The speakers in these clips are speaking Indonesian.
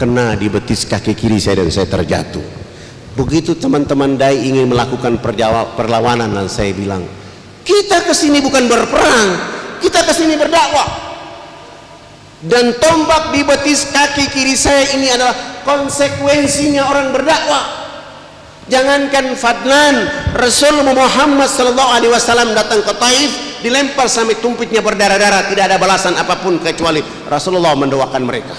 kena di betis kaki kiri saya dan saya terjatuh. Begitu teman-teman dai ingin melakukan perlawanan, dan saya bilang, kita kesini bukan berperang, kita kesini berdakwah. Dan tombak di betis kaki kiri saya ini adalah konsekuensinya orang berdakwah. Jangankan Fadlan, Rasul Muhammad SAW datang ke Taif, dilempar sampai tumpitnya berdarah-darah, tidak ada balasan apapun kecuali Rasulullah mendoakan mereka.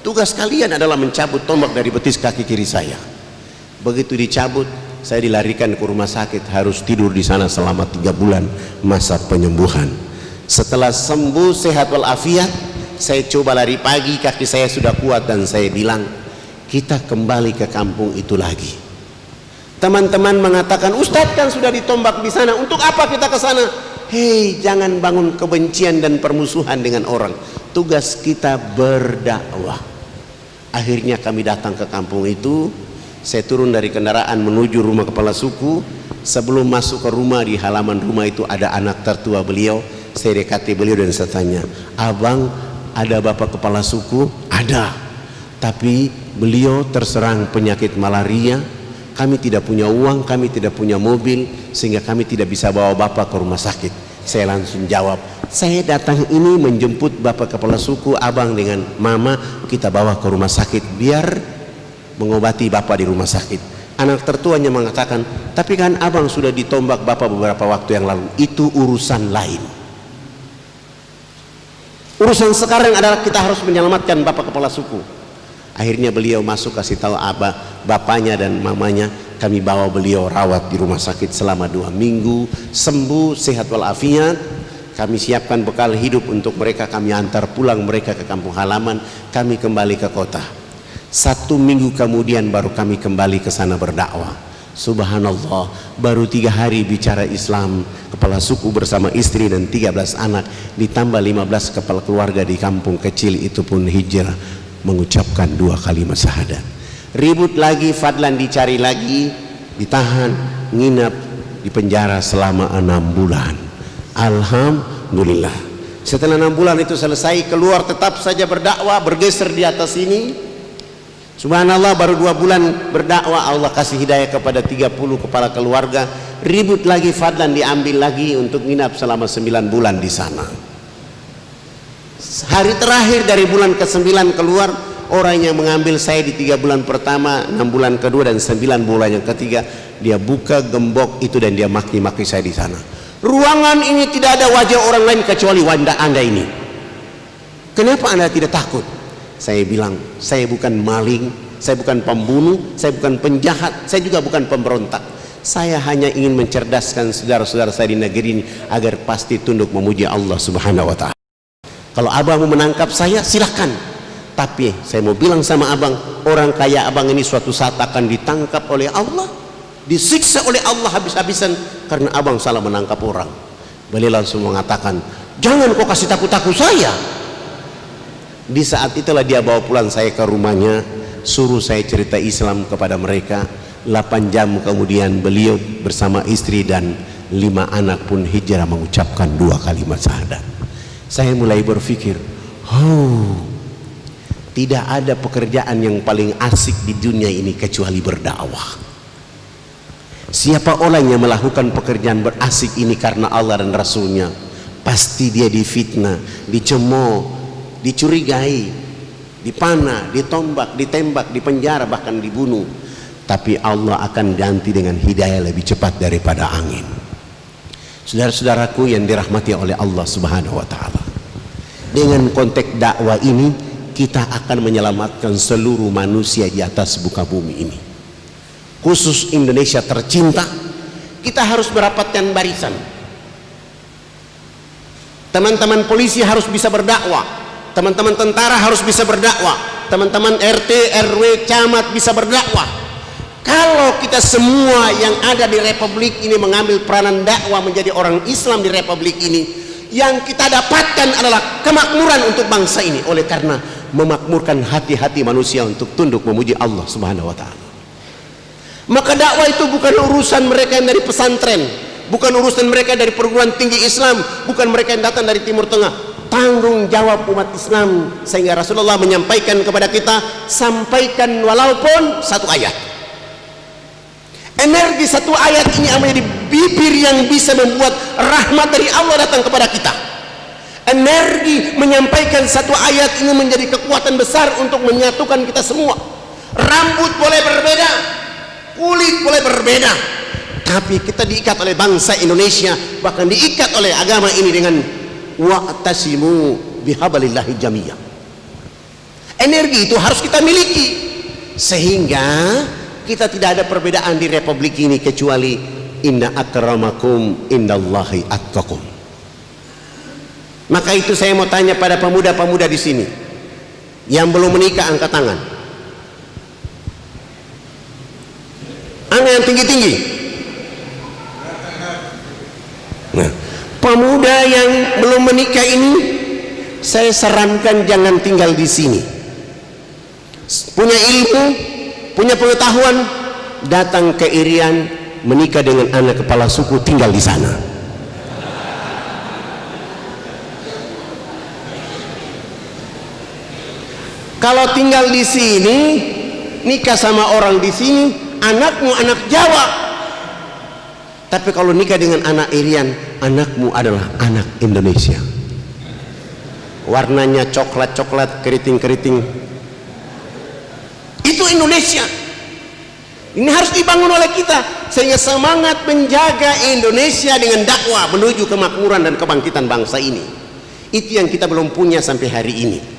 Tugas kalian adalah mencabut tombak dari betis kaki kiri saya. Begitu dicabut, saya dilarikan ke rumah sakit, harus tidur di sana selama 3 bulan masa penyembuhan. Setelah sembuh sehat walafiat, saya coba lari pagi, kaki saya sudah kuat, dan saya bilang, kita kembali ke kampung itu lagi. Teman-teman mengatakan, Ustadz kan sudah ditombak di sana, untuk apa kita ke sana? Hei, jangan bangun kebencian dan permusuhan dengan orang. Tugas kita berdakwah. Akhirnya kami datang ke kampung itu. Saya turun dari kendaraan menuju rumah kepala suku. Sebelum masuk ke rumah, di halaman rumah itu ada anak tertua beliau. Saya dekati beliau dan saya tanya, abang, ada bapak kepala suku? Ada, tapi beliau terserang penyakit malaria. Kami tidak punya uang, kami tidak punya mobil, sehingga kami tidak bisa bawa bapak ke rumah sakit. Saya langsung jawab, saya datang ini menjemput bapak kepala suku, abang dengan mama, kita bawa ke rumah sakit biar mengobati bapak di rumah sakit. Anak tertuanya mengatakan, tapi kan abang sudah ditombak bapak beberapa waktu yang lalu. Itu urusan lain. Urusan sekarang adalah kita harus menyelamatkan bapak kepala suku. Akhirnya beliau masuk, kasih tahu bapaknya dan mamanya. Kami bawa beliau rawat di rumah sakit selama 2 minggu, sembuh sehat walafiat. Kami siapkan bekal hidup untuk mereka, kami antar pulang mereka ke kampung halaman. Kami kembali ke kota. 1 minggu kemudian baru kami kembali ke sana berdakwah. Subhanallah, baru 3 hari bicara Islam, kepala suku bersama istri dan 13 anak, ditambah 15 kepala keluarga di kampung kecil itu pun hijrah, mengucapkan 2 kalimat syahadat. Ribut lagi, Fadlan dicari lagi, ditahan, nginap di penjara selama 6 bulan. Alhamdulillah, setelah 6 bulan itu selesai, keluar tetap saja berdakwah, bergeser di atas ini. Subhanallah, baru 2 bulan berdakwah, Allah kasih hidayah kepada 30 kepala keluarga. Ribut lagi, Fadlan diambil lagi untuk nginap selama 9 bulan di sana. Hari terakhir dari bulan ke-9 keluar, orang yang mengambil saya di 3 bulan pertama, 6 bulan kedua, dan 9 bulan yang ketiga, dia buka gembok itu dan dia maki-maki saya di sana. Ruangan ini tidak ada wajah orang lain kecuali wajah Anda ini. Kenapa Anda tidak takut? Saya bilang, saya bukan maling, saya bukan pembunuh, saya bukan penjahat, saya juga bukan pemberontak. Saya hanya ingin mencerdaskan saudara-saudara saya di negeri ini agar pasti tunduk memuji Allah Subhanahu wa Ta'ala. Kalau abang mau menangkap saya, silahkan. Tapi saya mau bilang sama abang, orang kaya abang ini suatu saat akan ditangkap oleh Allah, disiksa oleh Allah habis-habisan karena abang salah menangkap orang. Beliau langsung mengatakan, jangan kau kasih takut-takut saya. Di saat itulah dia bawa pulang saya ke rumahnya, suruh saya cerita Islam kepada mereka. 8 jam kemudian beliau bersama istri dan 5 anak pun hijrah mengucapkan 2 kalimat syahadat. Saya mulai berpikir, tidak ada pekerjaan yang paling asik di dunia ini kecuali berdakwah. Siapa orang yang melakukan pekerjaan berasik ini karena Allah dan Rasulnya, pasti dia difitnah, dicemooh, dicurigai, dipanah, ditombak, ditembak, dipenjara, bahkan dibunuh. Tapi Allah akan ganti dengan hidayah lebih cepat daripada angin. Saudara-saudaraku yang dirahmati oleh Allah Subhanahu wa Ta'ala, dengan konteks dakwah ini kita akan menyelamatkan seluruh manusia di atas muka bumi ini, khusus Indonesia tercinta. Kita harus merapatkan barisan. Teman-teman polisi harus bisa berdakwah, teman-teman tentara harus bisa berdakwah, teman-teman RT, RW, camat bisa berdakwah. Kalau kita semua yang ada di republik ini mengambil peranan dakwah menjadi orang Islam di republik ini, yang kita dapatkan adalah kemakmuran untuk bangsa ini. Oleh karena memakmurkan hati-hati manusia untuk tunduk memuji Allah Subhanahu wa Ta'ala. Maka dakwah itu bukan urusan mereka yang dari pesantren, bukan urusan mereka dari perguruan tinggi Islam, bukan mereka yang datang dari Timur Tengah, tanggung jawab umat Islam, sehingga Rasulullah menyampaikan kepada kita, sampaikan walaupun satu ayat. Energi satu ayat ini menjadi bibir yang bisa membuat rahmat dari Allah datang kepada kita. Energi menyampaikan satu ayat ini menjadi kekuatan besar untuk menyatukan kita semua. Rambut boleh berbeda, kulit boleh berbeda, tapi kita diikat oleh bangsa Indonesia, bahkan diikat oleh agama ini dengan wa'tasimu bihablillahi jami'an. Energi itu harus kita miliki, sehingga kita tidak ada perbedaan di republik ini kecuali inna akramakum indallahi atqakum. Maka itu saya mau tanya pada pemuda-pemuda di sini yang belum menikah, angkat tangan. Angkat yang tinggi-tinggi. Nah, pemuda yang belum menikah ini, saya sarankan jangan tinggal di sini. Punya ilmu, punya pengetahuan, datang ke Irian, menikah dengan anak kepala suku, tinggal di sana. Kalau tinggal di sini, nikah sama orang di sini, anakmu anak Jawa. Tapi kalau nikah dengan anak Irian, anakmu adalah anak Indonesia. Warnanya coklat-coklat, keriting-keriting. Itu Indonesia. Ini harus dibangun oleh kita, sehingga semangat menjaga Indonesia dengan dakwah menuju kemakmuran dan kebangkitan bangsa ini. Itu yang kita belum punya sampai hari ini.